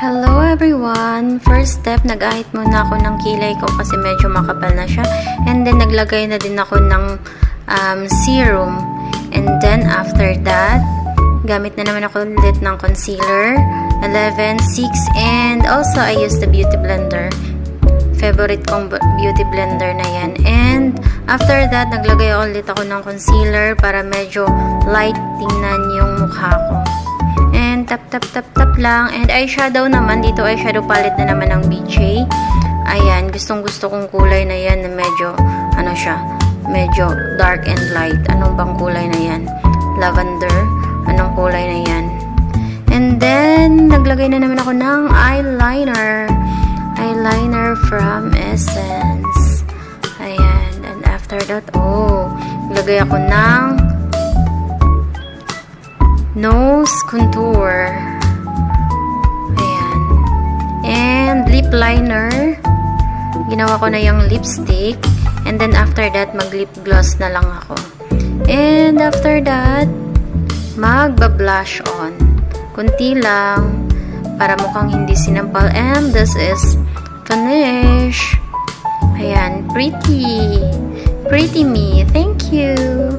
Hello everyone! First step, nag-ahit muna ako ng kilay ko kasi medyo makapal na siya. And then, naglagay na din ako ng serum. And then, after that, gamit na naman ako ulit ng concealer, 11, 6, and also I used the beauty blender. Favorite kong beauty blender na yan. And after that, naglagay ulit ako ng concealer para medyo light tingnan yung mukha ko. And tap lang. And eyeshadow naman. Dito eyeshadow palette na naman ng BJ. Ayan. Gustong gusto kong kulay na yan na medyo, ano siya, medyo dark and light. Anong bang kulay na yan? Lavender. Anong kulay na yan? And then, naglagay na naman ako ng eyeliner. Eyeliner from Essence. Ayan. And after that, naglagay ako ng nose contour. Ayan. And lip liner. Ginawa ko na yung lipstick. And then after that, mag-lip gloss na lang ako. And after that, magba-blush on. Kunti lang. Para mukhang hindi sinampal. And this is finish. Ayan. Pretty. Pretty me. Thank you.